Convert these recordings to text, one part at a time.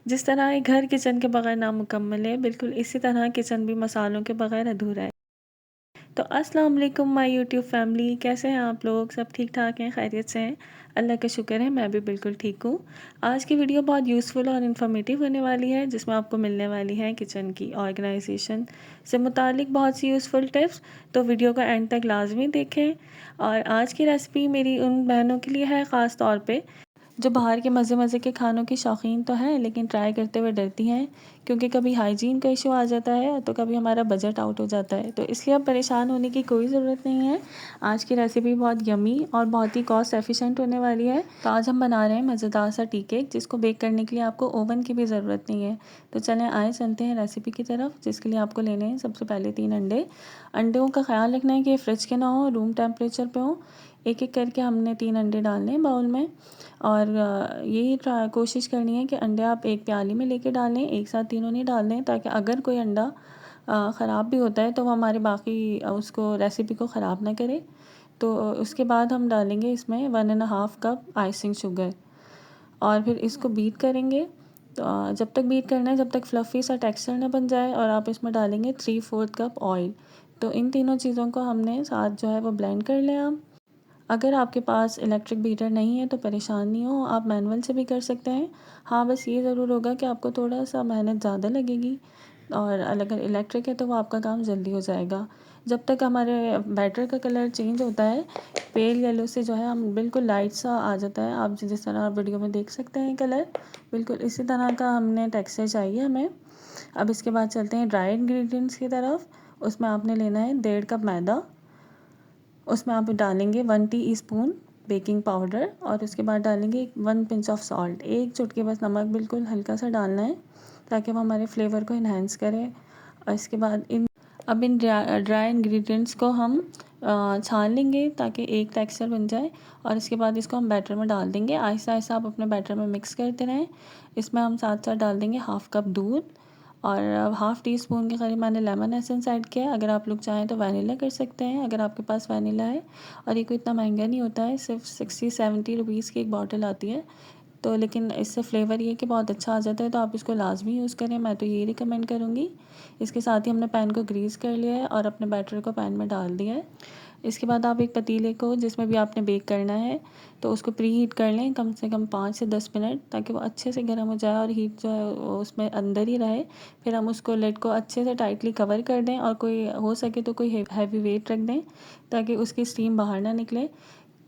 जिस तरह एक घर किचन के बगैर नामुकम्मल है, बिल्कुल इसी तरह किचन भी मसालों के बगैर अधूरा है। तो अस्सलाम वालेकुम माय यूट्यूब फैमिली, कैसे हैं आप लोग? सब ठीक ठाक हैं, खैरियत से हैं? अल्लाह का शुक्र है, मैं भी बिल्कुल ठीक हूँ। आज की वीडियो बहुत यूज़फुल और इन्फॉर्मेटिव होने वाली है, जिसमें आपको मिलने वाली है किचन की ऑर्गेनाइजेशन से मुतालिक बहुत सी यूज़फुल टिप्स। तो वीडियो को एंड तक लाजमी देखें। और आज की रेसिपी मेरी उन बहनों के लिए है ख़ास तौर पे जो बाहर के मज़े मज़े के खानों की शौकीन तो हैं, लेकिन ट्राई करते हुए डरती हैं, क्योंकि कभी हाइजीन का इशू आ जाता है तो कभी हमारा बजट आउट हो जाता है। तो इसलिए अब परेशान होने की कोई ज़रूरत नहीं है। आज की रेसिपी बहुत यमी और बहुत ही कॉस्ट एफिशिएंट होने वाली है। तो आज हम बना रहे हैं मज़ेदार सा टी केक, जिसको बेक करने के लिए आपको ओवन की भी ज़रूरत नहीं है। तो चलें आए चलते हैं रेसिपी की तरफ, जिसके लिए आपको लेने हैं सबसे पहले 3 अंडे। अंडों का ख्याल रखना है कि फ्रिज के ना हो, रूम टेम्परेचर पे हो। एक एक करके हमने 3 अंडे डालने हैं बाउल में। और यही कोशिश करनी है कि अंडे आप एक प्याली में लेके डालें, एक साथ तीनों नहीं डालने, ताकि अगर कोई अंडा ख़राब भी होता है तो वो हमारे बाकी उसको रेसिपी को ख़राब ना करे। तो उसके बाद हम डालेंगे इसमें 1.5 कप आइसिंग शुगर और फिर इसको बीट करेंगे। तो जब तक बीट करना है, जब तक फ्लफ़ी सा टेक्सचर ना बन जाए। और आप इसमें डालेंगे 3/4 कप ऑयल। तो इन तीनों चीज़ों को हमने साथ जो है वो ब्लेंड कर लें आप। अगर आपके पास इलेक्ट्रिक बीटर नहीं है तो परेशान नहीं हो, आप मैनुअल से भी कर सकते हैं। हाँ, बस ये ज़रूर होगा कि आपको थोड़ा सा मेहनत ज़्यादा लगेगी। और अगर इलेक्ट्रिक है तो वो आपका काम जल्दी हो जाएगा। जब तक हमारे बैटर का कलर चेंज होता है, पेल येलो से जो है हम बिल्कुल लाइट सा आ जाता है, आप जिस तरह आप वीडियो में देख सकते हैं कलर, बिल्कुल इसी तरह का हमने टेक्सचर चाहिए हमें। अब इसके बाद चलते हैं ड्राई इंग्रेडिएंट्स की तरफ। उसमें आपने लेना है 1.5 कप मैदा। उसमें आप डालेंगे 1 टीस्पून बेकिंग पाउडर और उसके बाद डालेंगे 1 पिंच ऑफ सॉल्ट। एक चुटकी बस नमक बिल्कुल हल्का सा डालना है, ताकि वो हमारे फ्लेवर को इन्हेंस करे। और इसके बाद इन ड्राई इंग्रेडिएंट्स को हम छान लेंगे, ताकि एक टेक्सचर बन जाए। और इसके बाद इसको हम बैटर में डाल देंगे। आहिस्ता आहिस्ता आप अपने बैटर में मिक्स करते रहें। इसमें हम साथ साथ डाल देंगे 1/2 कप दूध और 1/2 टीस्पून के करीब मैंने लेमन एसेंस ऐड किया है। अगर आप लोग चाहें तो वनीला कर सकते हैं, अगर आपके पास वनीला है। और ये कोई इतना महंगा नहीं होता है, सिर्फ 60-70 रुपीज़ की एक बॉटल आती है। तो लेकिन इससे फ्लेवर ये कि बहुत अच्छा आ जाता है, तो आप इसको लाजमी यूज़ करें, मैं तो ये रिकमेंड करूँगी। इसके साथ ही हमने पैन को ग्रीस कर लिया है और अपने बैटर को पैन में डाल दिया है। इसके बाद आप एक पतीले को, जिसमें भी आपने बेक करना है, तो उसको प्री हीट कर लें कम से कम 5 से 10 मिनट, ताकि वो अच्छे से गर्म हो जाए और हीट जो है वो उसमें अंदर ही रहे। फिर हम उसको लिड को अच्छे से टाइटली कवर कर दें और कोई हो सके तो कोई हैवी वेट रख दें, ताकि उसकी स्टीम बाहर ना निकले।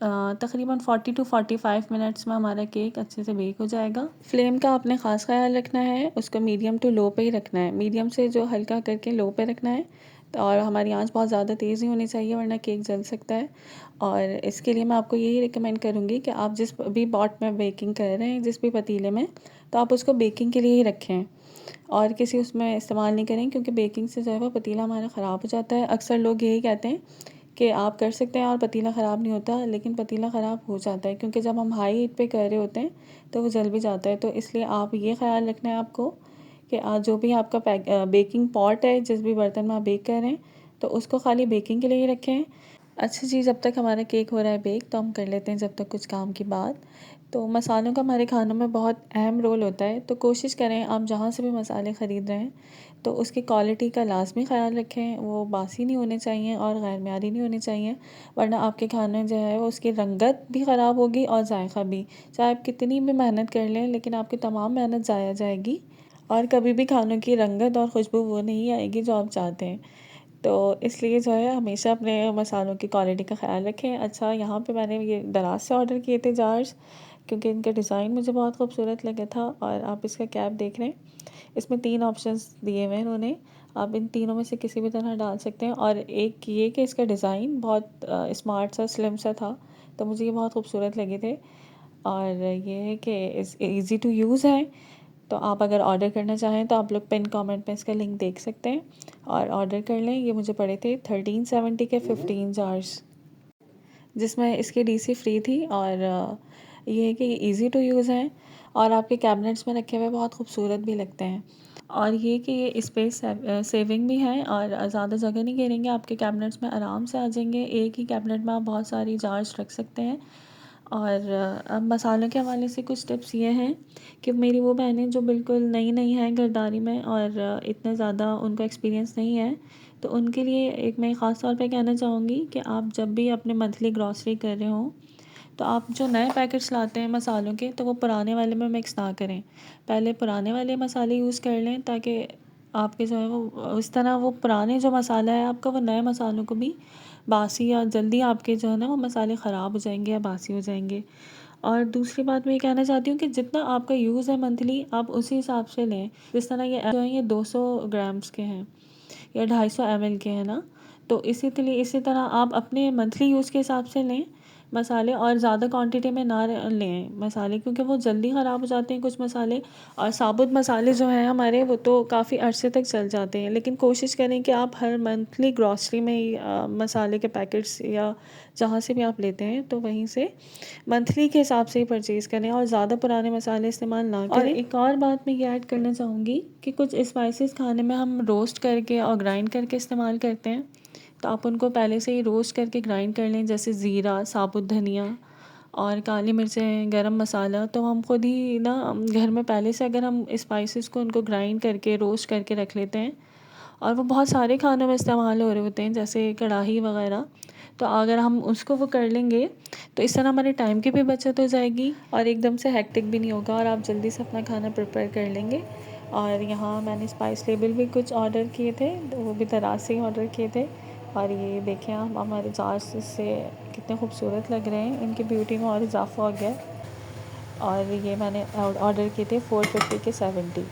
तकरीबन 40 टू 45 मिनट्स में हमारा केक अच्छे से बेक हो जाएगा। फ्लेम का आपने ख़ास ख्याल रखना है, उसको मीडियम टू लो पे ही रखना है, मीडियम से जो हल्का करके लो पे रखना है। तो और हमारी आंच बहुत ज़्यादा तेज़ नहीं होनी चाहिए, वरना केक जल सकता है। और इसके लिए मैं आपको यही रिकमेंड करूँगी कि आप जिस भी पॉट में बेकिंग कर रहे हैं, जिस भी पतीले में, तो आप उसको बेकिंग के लिए ही रखें और किसी उसमें इस्तेमाल नहीं करें, क्योंकि बेकिंग से जो है वो पतीला हमारा ख़राब हो जाता है। अक्सर लोग यही कहते हैं कि आप कर सकते हैं और पतीला ख़राब नहीं होता, लेकिन पतीला ख़राब हो जाता है, क्योंकि जब हम हाई हीट पे कर रहे होते हैं तो वो जल भी जाता है। तो इसलिए आप ये ख़्याल रखना है आपको कि जो भी आपका बेकिंग पॉट है, जिस भी बर्तन में आप बेक कर रहे हैं, तो उसको खाली बेकिंग के लिए ही रखें। अच्छा जी, जब तक हमारा केक हो रहा है बेक, तो हम कर लेते हैं जब तक कुछ काम की बात। तो मसालों का हमारे खानों में बहुत अहम रोल होता है, तो कोशिश करें आप जहाँ से भी मसाले ख़रीद रहे हैं तो उसकी क्वालिटी का लाजमी ख़्याल रखें। वो बासी नहीं होने चाहिए और गैर मयारी नहीं होने चाहिए, वरना आपके खाने जो है वो उसकी रंगत भी ख़राब होगी और जायका भी। चाहे आप कितनी भी मेहनत कर लें, लेकिन आपकी तमाम मेहनत ज़ाया जाएगी और कभी भी खानों की रंगत और खुशबू वो नहीं आएगी जो आप चाहते हैं। तो इसलिए जो है हमेशा अपने मसालों की क्वालिटी का ख़्याल रखें। अच्छा, यहाँ पे मैंने ये दराज से ऑर्डर किए थे जार्स, क्योंकि इनका डिज़ाइन मुझे बहुत खूबसूरत लगा था। और आप इसका कैप देख रहे हैं, इसमें 3 ऑप्शंस दिए हुए हैं इन्होंने। आप इन तीनों में से किसी भी तरह डाल सकते हैं। और एक ये कि इसका डिज़ाइन बहुत स्मार्ट सा, स्लिम सा था, तो मुझे ये बहुत खूबसूरत लगे थे। और ये है कि इस ईज़ी टू यूज़ है। तो आप अगर ऑर्डर करना चाहें तो आप लोग पिन कमेंट में इसका लिंक देख सकते हैं और ऑर्डर कर लें। ये मुझे पड़े थे 1370 के 15 जार्स, जिसमें इसकी डीसी फ्री थी। और ये है कि ये ईज़ी टू यूज़ हैं और आपके कैबिनेट्स में रखे हुए बहुत खूबसूरत भी लगते हैं। और ये कि ये स्पेस सेविंग भी है और ज़्यादा जगह नहीं घेरेंगे, आपके कैबिनेट्स में आराम से आ जाएंगे। एक ही कैबिनेट में आप बहुत सारी जार्स रख सकते हैं और अब मसालों के हवाले से कुछ टिप्स ये हैं कि मेरी वो बहनें जो बिल्कुल नई नई हैं घरदारी में और इतना ज़्यादा उनको एक्सपीरियंस नहीं है, तो उनके लिए एक मैं ख़ास तौर पे कहना चाहूँगी कि आप जब भी अपने मंथली ग्रॉसरी कर रहे हों, तो आप जो नए पैकेट्स लाते हैं मसालों के, तो वो पुराने वाले में मिक्स ना करें। पहले पुराने वाले मसाले यूज़ कर लें, ताकि आपके जो है वो इस तरह वो पुराने जो मसाला है आपका, वो नए मसालों को भी बासी या जल्दी आपके जो है ना वो मसाले ख़राब हो जाएंगे या बासी हो जाएंगे। और दूसरी बात मैं ये कहना चाहती हूँ कि जितना आपका यूज़ है मंथली, आप उसी हिसाब से लें। जिस तरह ये जो है ये 200 ग्राम्स के हैं या 250 ml के हैं ना, तो इसी तरह आप अपने मंथली यूज़ के हिसाब से लें मसाले, और ज़्यादा क्वांटिटी में ना लें मसाले, क्योंकि वो जल्दी ख़राब हो जाते हैं कुछ मसाले। और साबुत मसाले जो हैं हमारे, वो तो काफ़ी अरसे तक चल जाते हैं। लेकिन कोशिश करें कि आप हर मंथली ग्रॉसरी में ही मसाले के पैकेट्स या जहाँ से भी आप लेते हैं, तो वहीं से मंथली के हिसाब से ही परचेज़ करें और ज़्यादा पुराने मसाले इस्तेमाल ना करें। और एक और बात मैं ये ऐड करना चाहूँगी कि कुछ स्पाइसेस खाने में हम रोस्ट करके और ग्राइंड करके इस्तेमाल करते हैं, तो आप उनको पहले से ही रोस्ट करके ग्राइंड कर लें, जैसे ज़ीरा, साबुत धनिया और काली मिर्चें, गरम मसाला। तो हम खुद ही ना घर में पहले से अगर हम स्पाइसेस को उनको ग्राइंड करके रोस्ट करके रख लेते हैं, और वो बहुत सारे खानों में इस्तेमाल हो रहे होते हैं, जैसे कढ़ाई वगैरह, तो अगर हम उसको वो कर लेंगे, तो इस तरह हमारे टाइम की भी बचत हो जाएगी और एकदम से हेक्टिक भी नहीं होगा, और आप जल्दी से अपना खाना प्रिपेयर कर लेंगे। और यहाँ मैंने स्पाइस लेबल भी कुछ ऑर्डर किए थे, तो वो भी दराज से ही ऑर्डर किए थे। और ये देखें आप, हमारे जार्स से कितने खूबसूरत लग रहे हैं, इनकी ब्यूटी में और इजाफा हो गया। और ये मैंने ऑर्डर किए थे 450 के 70।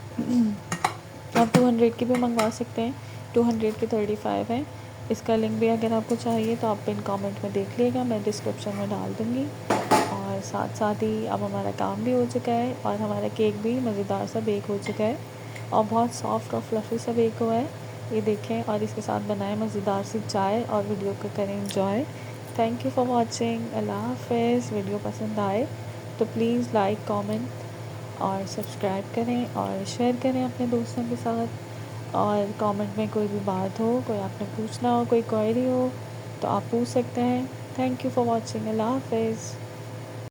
आप 200 की भी मंगवा सकते हैं, 200 के 35 हैं। इसका लिंक भी अगर आपको चाहिए तो आप पिन कमेंट में देख लीजिएगा, मैं डिस्क्रिप्शन में डाल दूँगी। और साथ साथ ही अब हमारा काम भी हो चुका है और हमारा केक भी मज़ेदार सा बेक हो चुका है और बहुत सॉफ्ट और फ्लफ़ी सा बेक हुआ है, ये देखें। और इसके साथ बनाएं मज़ेदार सी चाय और वीडियो को करें enjoy. Thank you for watching. अल्लाह हाफ़िज़। वीडियो पसंद आए तो प्लीज़ लाइक, कमेंट और सब्सक्राइब करें और शेयर करें अपने दोस्तों के साथ। और कमेंट में कोई भी बात हो, कोई आपने पूछना हो, कोई क्वेरी हो, तो आप पूछ सकते हैं। Thank you for watching. अल्लाह हाफ़िज़।